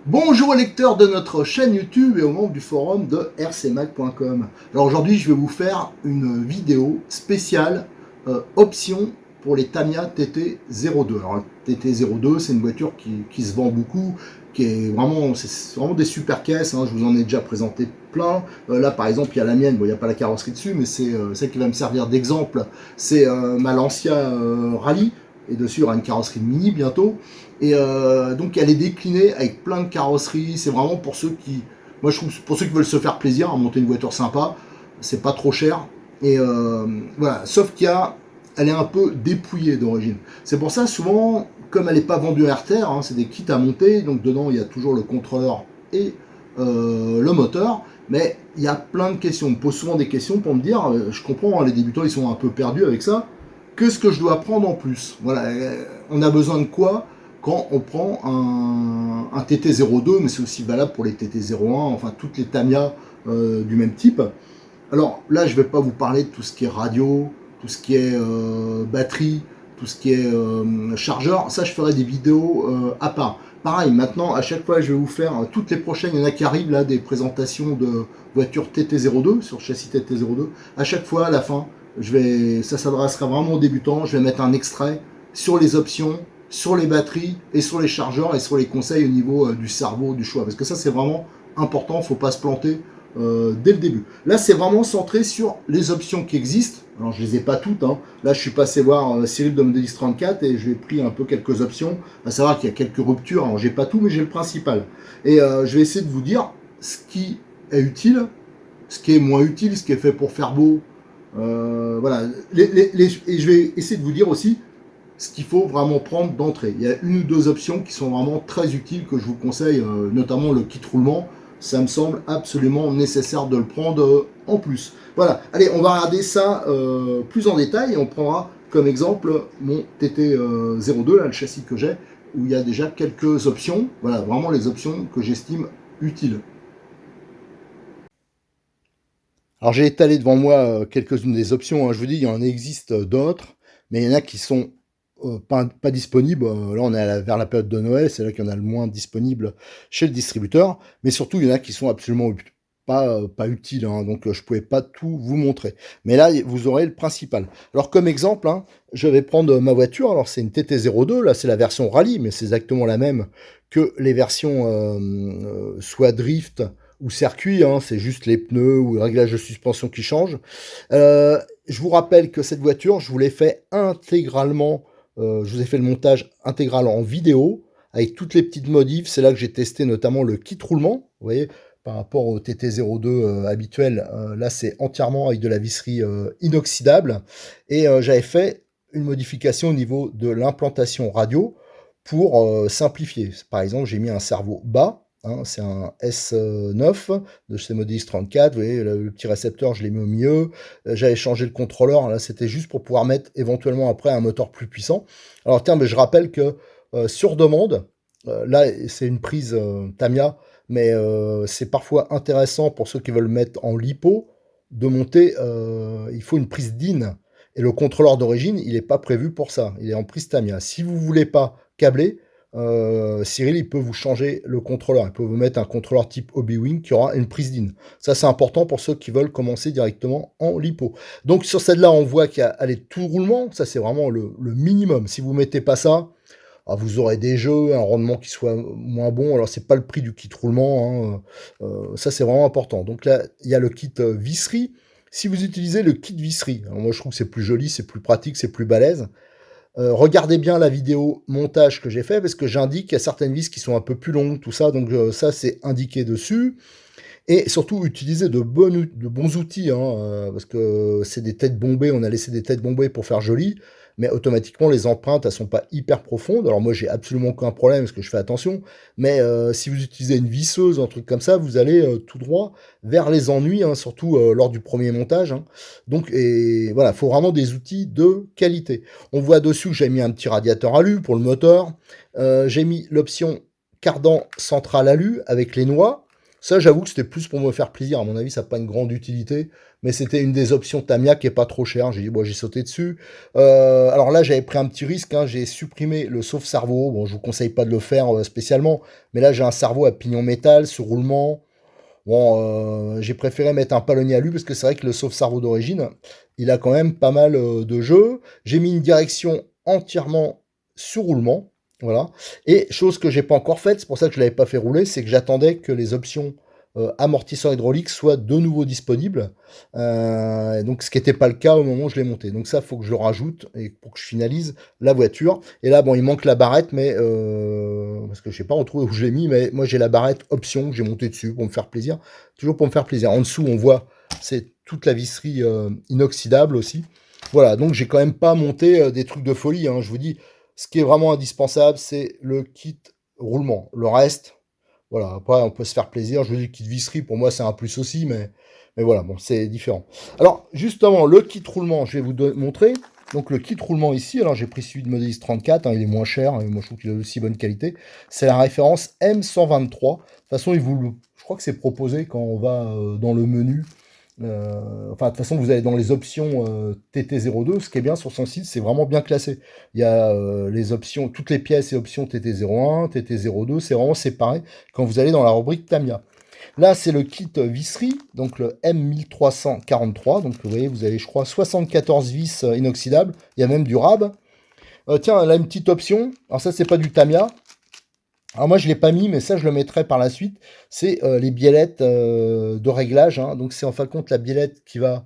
Bonjour aux lecteurs de notre chaîne YouTube et aux membres du forum de rcmac.com. Alors aujourd'hui je vais vous faire une vidéo spéciale option pour les Tamiya TT02. Alors TT02 c'est une voiture qui se vend beaucoup, c'est vraiment des super caisses, hein. Je vous en ai déjà présenté plein. Là par exemple il y a la mienne, bon il n'y a pas la carrosserie dessus mais c'est celle qui va me servir d'exemple, c'est ma Lancia Rally, et dessus il y aura une carrosserie mini bientôt. Et donc elle est déclinée avec plein de carrosseries. C'est vraiment pour ceux qui, moi je trouve, pour ceux qui veulent se faire plaisir à monter une voiture sympa. C'est pas trop cher. Et voilà, sauf elle est un peu dépouillée d'origine. C'est pour ça souvent, comme elle n'est pas vendue à RTR, hein, c'est des kits à monter. Donc dedans il y a toujours le contrôleur et le moteur. Mais il y a plein de questions. On me pose souvent des questions pour me dire, je comprends, hein, les débutants ils sont un peu perdus avec ça. Qu'est-ce que je dois prendre en plus? Voilà, on a besoin de quoi quand on prend un TT02, mais c'est aussi valable pour les TT01, enfin toutes les Tamiya du même type. Alors là, je ne vais pas vous parler de tout ce qui est radio, tout ce qui est batterie, tout ce qui est chargeur. Ça, je ferai des vidéos à part. Pareil, maintenant, à chaque fois, je vais vous faire, toutes les prochaines, il y en a qui arrivent là, des présentations de voitures TT02, sur châssis TT02. À chaque fois, à la fin, ça s'adressera vraiment aux débutants. Je vais mettre un extrait sur les options, sur les batteries et sur les chargeurs et sur les conseils au niveau du cerveau, du choix. Parce que ça, c'est vraiment important, il ne faut pas se planter dès le début. Là, c'est vraiment centré sur les options qui existent. Alors, je les ai pas toutes, hein. Là, je suis passé voir Cyril de Modélis 34 et je lui ai pris un peu quelques options. À savoir qu'il y a quelques ruptures. Alors, j'ai pas tout, mais j'ai le principal. Et je vais essayer de vous dire ce qui est utile, ce qui est moins utile, ce qui est fait pour faire beau. Voilà. Et je vais essayer de vous dire aussi ce qu'il faut vraiment prendre d'entrée. Il y a une ou deux options qui sont vraiment très utiles que je vous conseille, notamment le kit roulement. Ça me semble absolument nécessaire de le prendre en plus. Voilà, allez, on va regarder ça plus en détail et on prendra comme exemple mon TT02, là, le châssis que j'ai, où il y a déjà quelques options. Voilà, vraiment les options que j'estime utiles. Alors j'ai étalé devant moi quelques-unes des options, hein. Je vous dis, il y en existe d'autres, mais il y en a qui sont pas disponibles. Là, on est vers la période de Noël, c'est là qu'il y en a le moins disponible chez le distributeur. Mais surtout, il y en a qui sont absolument pas utiles, hein, donc je ne pouvais pas tout vous montrer. Mais là, vous aurez le principal. Alors comme exemple, hein, je vais prendre ma voiture. Alors c'est une TT02, là c'est la version Rallye, mais c'est exactement la même que les versions soit Drift ou circuit, hein, c'est juste les pneus ou le réglage de suspension qui change. Je vous rappelle que cette voiture, je vous l'ai fait intégralement, je vous ai fait le montage intégral en vidéo, avec toutes les petites modifs. C'est là que j'ai testé notamment le kit roulement, vous voyez, par rapport au TT02 habituel. Là, c'est entièrement avec de la visserie inoxydable. Et j'avais fait une modification au niveau de l'implantation radio pour simplifier. Par exemple, j'ai mis un cerveau bas, hein, c'est un S9 de chez Modélis 34. Vous voyez, le petit récepteur, je l'ai mis au milieu. J'avais changé le contrôleur. Là, c'était juste pour pouvoir mettre éventuellement après un moteur plus puissant. Alors, tiens, mais je rappelle que sur demande, là, c'est une prise Tamiya, mais c'est parfois intéressant pour ceux qui veulent mettre en lipo de monter. Il faut une prise DIN. Et le contrôleur d'origine, il n'est pas prévu pour ça. Il est en prise Tamiya. Si vous ne voulez pas câbler, Cyril, il peut vous changer le contrôleur. Il peut vous mettre un contrôleur type Obi-Wing qui aura une prise DIN. Ça, c'est important pour ceux qui veulent commencer directement en lipo. Donc, sur celle-là, on voit qu'elle est tout roulement. Ça, c'est vraiment le minimum. Si vous ne mettez pas ça, vous aurez des jeux, un rendement qui soit moins bon. Alors, c'est pas le prix du kit roulement, hein. Ça, c'est vraiment important. Donc là, il y a le kit visserie. Si vous utilisez le kit visserie, alors moi, je trouve que c'est plus joli, c'est plus pratique, c'est plus balèze. Regardez bien la vidéo montage que j'ai fait parce que j'indique qu'il y a certaines vis qui sont un peu plus longues, tout ça, donc ça c'est indiqué dessus. Et surtout utilisez de bons outils, hein, parce que c'est des têtes bombées, on a laissé des têtes bombées pour faire joli, mais automatiquement, les empreintes, elles sont pas hyper profondes. Alors moi, j'ai absolument aucun problème parce que je fais attention, mais si vous utilisez une visseuse, un truc comme ça, vous allez tout droit vers les ennuis, hein, surtout lors du premier montage. Hein. Donc, et voilà, il faut vraiment des outils de qualité. On voit dessus que j'ai mis un petit radiateur alu pour le moteur. J'ai mis l'option cardan central alu avec les noix. Ça, j'avoue que c'était plus pour me faire plaisir. À mon avis, ça n'a pas une grande utilité, mais c'était une des options Tamiya qui est pas trop chère. J'ai dit, bon, j'ai sauté dessus. Alors là, j'avais pris un petit risque. Hein. J'ai supprimé le sauve-cerveau. Bon, je vous conseille pas de le faire spécialement, mais là, j'ai un cerveau à pignon métal, sur roulement. Bon, j'ai préféré mettre un palonnier alu parce que c'est vrai que le sauve-cerveau d'origine, il a quand même pas mal de jeux. J'ai mis une direction entièrement sur roulement. Voilà. Et chose que j'ai pas encore faite, c'est pour ça que je l'avais pas fait rouler, c'est que j'attendais que les options amortisseur hydraulique soient de nouveau disponibles. Donc ce qui n'était pas le cas au moment où je l'ai monté. Donc ça, il faut que je le rajoute et pour que je finalise la voiture. Et là, bon, il manque la barrette, mais parce que je sais pas retrouver où je l'ai mis, mais moi j'ai la barrette option que j'ai montée dessus pour me faire plaisir. Toujours pour me faire plaisir. En dessous, on voit c'est toute la visserie inoxydable aussi. Voilà, donc j'ai quand même pas monté des trucs de folie. Hein. Je vous dis, ce qui est vraiment indispensable, c'est le kit roulement. Le reste, voilà, après on peut se faire plaisir. Je vous dis, le kit visserie, pour moi c'est un plus aussi, mais voilà, bon, c'est différent. Alors, justement, le kit roulement, je vais vous montrer. Donc le kit roulement ici, alors j'ai pris celui de Modélis 34, hein, il est moins cher, hein, moi je trouve qu'il a aussi bonne qualité. C'est la référence M123. De toute façon, je crois que c'est proposé quand on va dans le menu. Enfin, de toute façon, vous allez dans les options TT02. Ce qui est bien sur son site, c'est vraiment bien classé. Il y a les options, toutes les pièces et options TT01, TT02, c'est vraiment séparé quand vous allez dans la rubrique Tamiya. Là, c'est le kit visserie, donc le M1343. Donc, vous voyez, vous avez, je crois, 74 vis inoxydables. Il y a même du rab. Tiens, là, une petite option. Alors, ça, c'est pas du Tamiya. Alors, moi, je ne l'ai pas mis, mais ça, je le mettrai par la suite. C'est les biellettes de réglage. Hein. Donc, c'est en fin de compte la biellette qui va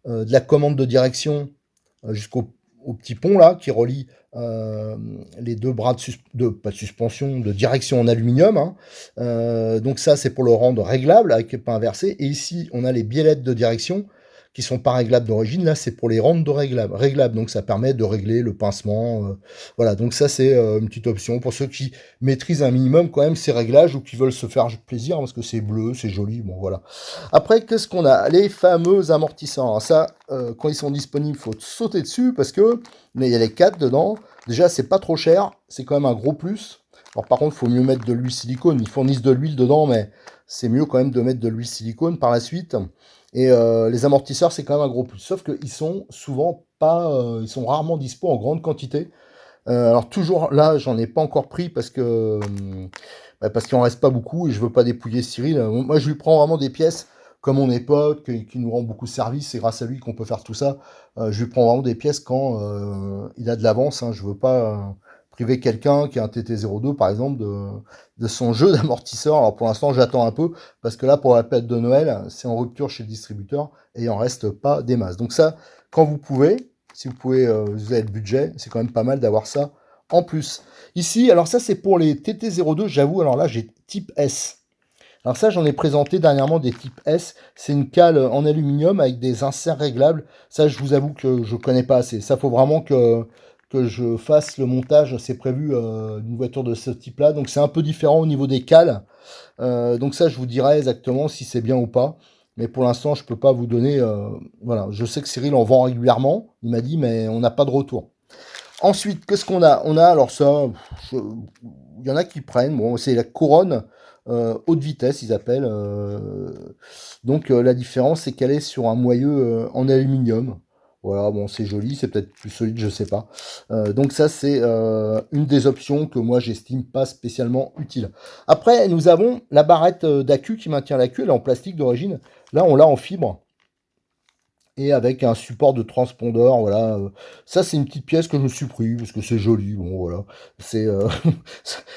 de la commande de direction jusqu'au petit pont, là, qui relie les deux bras pas de suspension, de direction en aluminium. Hein. Donc ça, c'est pour le rendre réglable avec les pas inversés. Et ici, on a les biellettes de direction qui sont pas réglables d'origine. Là, c'est pour les rendre de réglables. Donc ça permet de régler le pincement. Voilà, donc ça, c'est une petite option pour ceux qui maîtrisent un minimum quand même ces réglages ou qui veulent se faire plaisir parce que c'est bleu, c'est joli. Bon, voilà. Après, qu'est-ce qu'on a? Les fameux amortisseurs. Alors ça, quand ils sont disponibles, il faut sauter dessus parce que il y a les 4 dedans. Déjà, c'est pas trop cher. C'est quand même un gros plus. Alors par contre, il faut mieux mettre de l'huile silicone. Ils fournissent de l'huile dedans, mais c'est mieux quand même de mettre de l'huile silicone par la suite. Et les amortisseurs, c'est quand même un gros plus. Sauf qu'ils sont souvent pas... ils sont rarement dispo en grande quantité. Alors toujours là, j'en ai pas encore pris parce que... parce qu'il en reste pas beaucoup et je veux pas dépouiller Cyril. Moi, je lui prends vraiment des pièces comme mon pote, qui nous rend beaucoup de service, c'est grâce à lui qu'on peut faire tout ça. Je lui prends vraiment des pièces quand il a de l'avance. Hein. Je veux pas priver quelqu'un qui a un TT02, par exemple, de son jeu d'amortisseur. Alors pour l'instant, j'attends un peu, parce que là, pour la période de Noël, c'est en rupture chez le distributeur, et il en reste pas des masses. Donc ça, quand vous pouvez, si vous pouvez, vous avez le budget, c'est quand même pas mal d'avoir ça en plus. Ici, alors ça, c'est pour les TT02, j'avoue, alors là, j'ai type S. Alors ça, j'en ai présenté dernièrement des types S. C'est une cale en aluminium avec des inserts réglables. Ça, je vous avoue que je connais pas assez. Ça, faut vraiment que je fasse le montage. C'est prévu d'une voiture de ce type-là. Donc c'est un peu différent au niveau des cales. Donc ça, je vous dirai exactement si c'est bien ou pas. Mais pour l'instant, je peux pas vous donner... voilà, je sais que Cyril en vend régulièrement. Il m'a dit, mais on n'a pas de retour. Ensuite, qu'est-ce qu'on a? On a, alors ça, il y en a qui prennent. Bon, c'est la couronne haute vitesse, ils appellent. Donc la différence, c'est qu'elle est sur un moyeu en aluminium. Voilà, bon, c'est joli, c'est peut-être plus solide, je sais pas. Donc ça, c'est une des options que moi, j'estime pas spécialement utile. Après, nous avons la barrette d'accu qui maintient l'accu. Elle est en plastique d'origine. Là, on l'a en fibre. Et avec un support de transpondeur, voilà. Ça, c'est une petite pièce que je me suis pris, parce que c'est joli, bon, voilà. C'est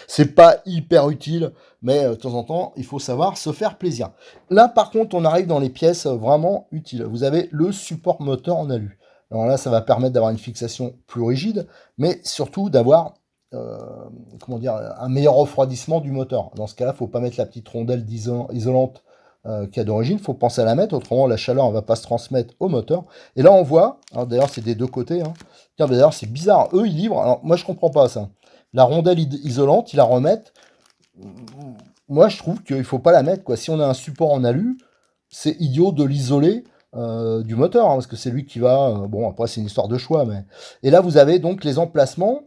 c'est pas hyper utile, mais de temps en temps, il faut savoir se faire plaisir. Là, par contre, on arrive dans les pièces vraiment utiles. Vous avez le support moteur en alu. Alors là, ça va permettre d'avoir une fixation plus rigide, mais surtout d'avoir, comment dire, un meilleur refroidissement du moteur. Dans ce cas-là, il ne faut pas mettre la petite rondelle isolante qu'il y a d'origine, il faut penser à la mettre, autrement la chaleur ne va pas se transmettre au moteur. Et là on voit, alors d'ailleurs c'est des deux côtés, hein. Tiens, d'ailleurs c'est bizarre, eux ils livrent, alors moi je comprends pas ça. La rondelle isolante, ils la remettent. Moi je trouve qu'il faut pas la mettre, quoi. Si on a un support en alu, c'est idiot de l'isoler du moteur, hein, parce que c'est lui qui va. Bon, après, c'est une histoire de choix, mais. Et là, vous avez donc les emplacements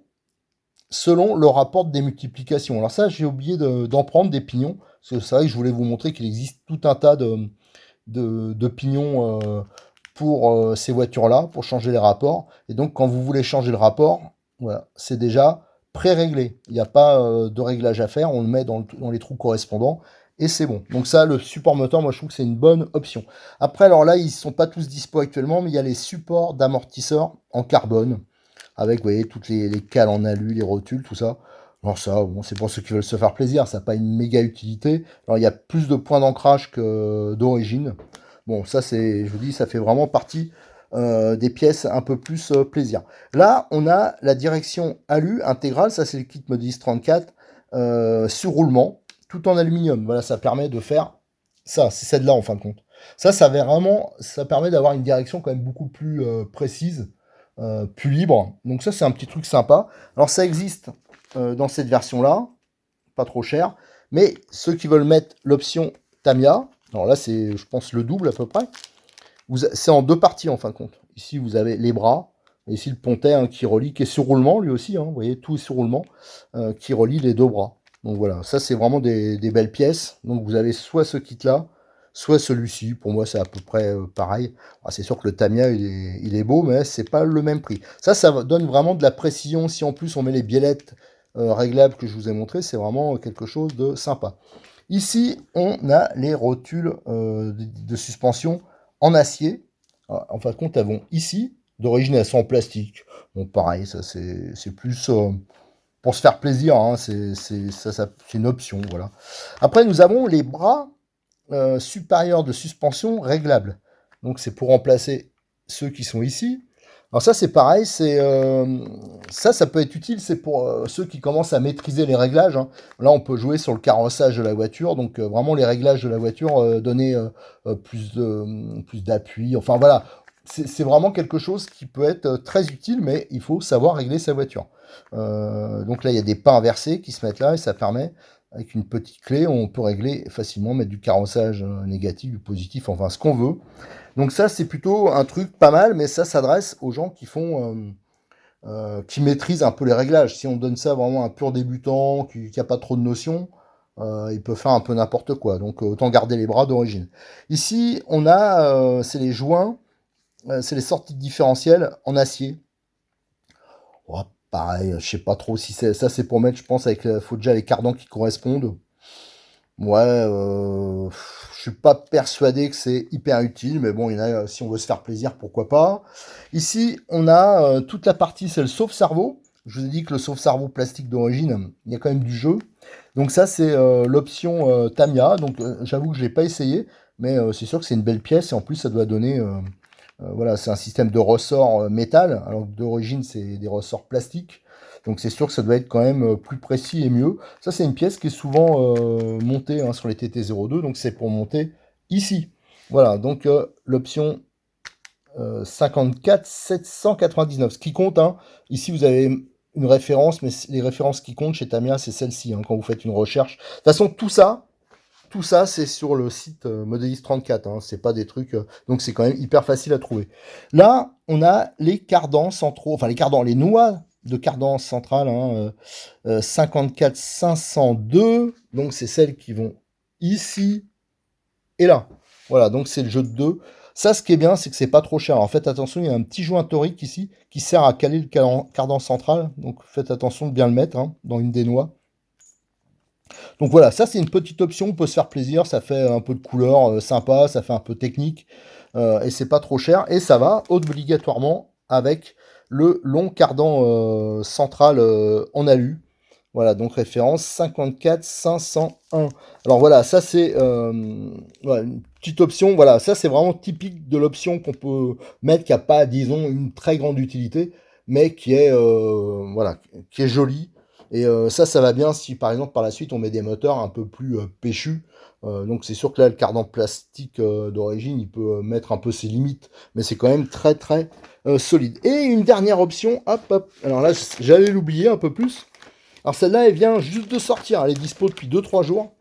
selon le rapport de démultiplication. Alors, ça, j'ai oublié d'en prendre des pignons, parce que c'est vrai que je voulais vous montrer qu'il existe tout un tas de pignons pour ces voitures-là, pour changer les rapports. Et donc, quand vous voulez changer le rapport, voilà, c'est déjà pré-réglé. Il n'y a pas de réglage à faire, on le met dans les trous correspondants et c'est bon. Donc ça, le support moteur, moi je trouve que c'est une bonne option. Après, alors là, ils ne sont pas tous dispo actuellement, mais il y a les supports d'amortisseurs en carbone, avec, vous voyez, toutes les cales en alu, les rotules, tout ça. Alors ça, bon, c'est pour ceux qui veulent se faire plaisir, ça n'a pas une méga utilité. Alors il y a plus de points d'ancrage que d'origine. Bon, ça c'est, je vous dis, ça fait vraiment partie des pièces un peu plus plaisir. Là, on a la direction alu intégrale, ça c'est le kit Modis 34, sur roulement, tout en aluminium. Voilà, ça permet de faire ça, c'est celle-là en fin de compte. Ça vraiment, ça permet d'avoir une direction quand même beaucoup plus précise, plus libre. Donc ça, c'est un petit truc sympa. Alors ça existe dans cette version-là, pas trop cher, mais ceux qui veulent mettre l'option Tamiya, alors là c'est, je pense, le double à peu près, c'est en deux parties en fin de compte. Ici, vous avez les bras, et ici le pontet hein, qui relie, qui est sur roulement lui aussi, hein, vous voyez, tout est sur roulement, qui relie les deux bras. Donc voilà, ça c'est vraiment des belles pièces. Donc vous avez soit ce kit-là, soit celui-ci. Pour moi, c'est à peu près pareil. Alors, c'est sûr que le Tamiya, il est beau, mais c'est pas le même prix. Ça donne vraiment de la précision. Si en plus on met les biellettes réglables que je vous ai montré, c'est vraiment quelque chose de sympa. Ici, on a les rotules de suspension en acier. En fin de compte, elles vont ici. D'origine, elles sont en plastique. Bon, pareil, ça c'est plus pour se faire plaisir. Hein, c'est une option, voilà. Après, nous avons les bras supérieurs de suspension réglables. Donc, c'est pour remplacer ceux qui sont ici. Alors ça c'est pareil, ça peut être utile, c'est pour ceux qui commencent à maîtriser les réglages, hein. Là on peut jouer sur le carrossage de la voiture, donc vraiment les réglages de la voiture, donner plus d'appui, enfin voilà, c'est vraiment quelque chose qui peut être très utile, mais il faut savoir régler sa voiture. Donc là il y a des pas inversés qui se mettent là et ça permet, avec une petite clé, on peut régler facilement, mettre du carrossage négatif, du positif, enfin ce qu'on veut. Donc ça, c'est plutôt un truc pas mal, mais ça s'adresse aux gens qui qui maîtrisent un peu les réglages. Si on donne ça vraiment à un pur débutant, qui n'a pas trop de notions, il peut faire un peu n'importe quoi. Donc autant garder les bras d'origine. Ici, on a, c'est les joints, c'est les sorties de différentiel en acier. Oh, pareil, je sais pas trop si ça c'est pour mettre, je pense, faut déjà les cardans qui correspondent. Ouais, je suis pas persuadé que c'est hyper utile, mais bon, il y en a, si on veut se faire plaisir, pourquoi pas. Ici, on a toute la partie, c'est le sauve-cerveau. Je vous ai dit que le sauve-cerveau plastique d'origine, il y a quand même du jeu. Donc ça, c'est l'option Tamiya. Donc j'avoue que je l'ai pas essayé, mais c'est sûr que c'est une belle pièce et en plus, ça doit donner... voilà, c'est un système de ressorts métal, alors que d'origine, c'est des ressorts plastiques. Donc c'est sûr que ça doit être quand même plus précis et mieux. Ça, c'est une pièce qui est souvent montée hein, sur les TT02, donc c'est pour monter ici. Voilà, donc l'option 54 799. Ce qui compte, hein, ici vous avez une référence, mais les références qui comptent chez Tamiya, c'est celle-ci, hein, quand vous faites une recherche. De toute façon, tout ça, c'est sur le site Modelis 34, hein, c'est pas des trucs... donc c'est quand même hyper facile à trouver. Là, on a les cardans centraux, enfin les noix de cardan centrale, hein, 54 502, donc c'est celles qui vont ici et là. Voilà, donc c'est le jeu de deux. Ça, ce qui est bien, c'est que c'est pas trop cher. En fait, attention, il y a un petit joint torique ici qui sert à caler le cardan central, donc faites attention de bien le mettre hein, dans une des noix. Donc voilà, ça c'est une petite option, on peut se faire plaisir, ça fait un peu de couleur sympa, ça fait un peu technique, et c'est pas trop cher, et ça va obligatoirement avec le long cardan central en alu. Voilà, donc référence 54 501. Alors voilà, ça c'est voilà, une petite option, voilà, ça c'est vraiment typique de l'option qu'on peut mettre, qui n'a pas, disons, une très grande utilité, mais qui est, voilà, qui est jolie. Et ça va bien si par exemple par la suite on met des moteurs un peu plus péchus. Donc c'est sûr que là, le cardan plastique d'origine, il peut mettre un peu ses limites, mais c'est quand même très très solide. Et une dernière option, hop hop. Alors là, j'allais l'oublier un peu plus. Alors celle-là, elle vient juste de sortir, elle est dispo depuis 2-3 jours.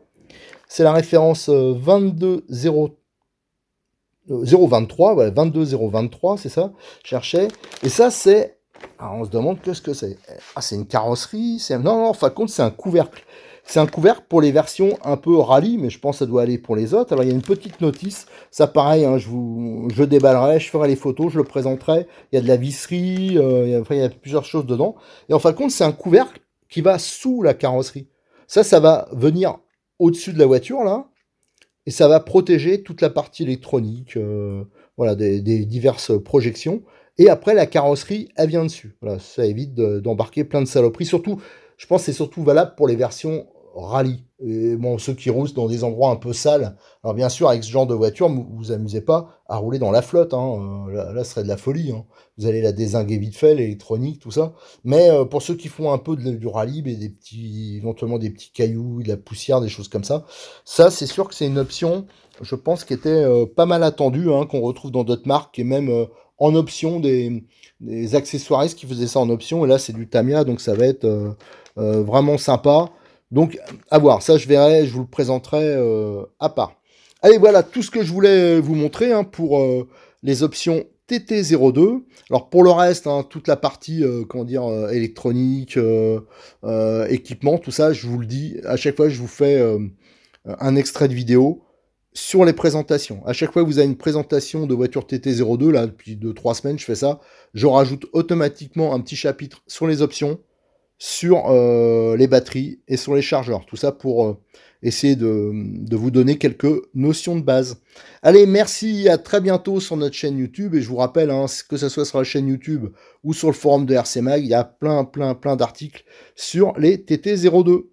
C'est la référence 023, voilà, 22023, c'est ça, je cherchais. Et ça, c'est... Alors on se demande qu'est-ce que c'est. Ah, c'est une carrosserie, c'est... Non, non, en fin de compte, c'est un couvercle. C'est un couvercle pour les versions un peu rallye, mais je pense que ça doit aller pour les autres. Alors il y a une petite notice, ça pareil, hein, je déballerai, je ferai les photos, je le présenterai. Il y a de la visserie, il y a plusieurs choses dedans. Et en fin de compte, c'est un couvercle qui va sous la carrosserie. Ça va venir au-dessus de la voiture, là, et ça va protéger toute la partie électronique, voilà, des diverses projections. Et après, la carrosserie, elle vient dessus. Voilà, ça évite d'embarquer plein de saloperies. Surtout, je pense que c'est surtout valable pour les versions rallye. Et bon, ceux qui roulent dans des endroits un peu sales. Alors bien sûr, avec ce genre de voiture, vous vous amusez pas à rouler dans la flotte. Hein. Là, ce serait de la folie. Hein. Vous allez la dézinguer vite fait, l'électronique, tout ça. Mais pour ceux qui font un peu du rallye, mais éventuellement des petits cailloux, de la poussière, des choses comme ça, c'est sûr que c'est une option, je pense, qui était pas mal attendue, hein, qu'on retrouve dans d'autres marques, et même en option des accessoiristes qui faisaient ça en option. Et là, c'est du Tamiya, donc ça va être vraiment sympa. Donc, à voir. Ça, je verrai, je vous le présenterai à part. Allez, voilà tout ce que je voulais vous montrer hein, pour les options TT02. Alors pour le reste, hein, toute la partie comment dire électronique, équipement, tout ça, je vous le dis, à chaque fois je vous fais un extrait de vidéo sur les présentations. À chaque fois que vous avez une présentation de voiture TT02, là depuis 2-3 semaines, je fais ça, je rajoute automatiquement un petit chapitre sur les options, sur les batteries et sur les chargeurs. Tout ça pour essayer de vous donner quelques notions de base. Allez, merci, à très bientôt sur notre chaîne YouTube. Et je vous rappelle, hein, que ce soit sur la chaîne YouTube ou sur le forum de RC Mag, il y a plein d'articles sur les TT02.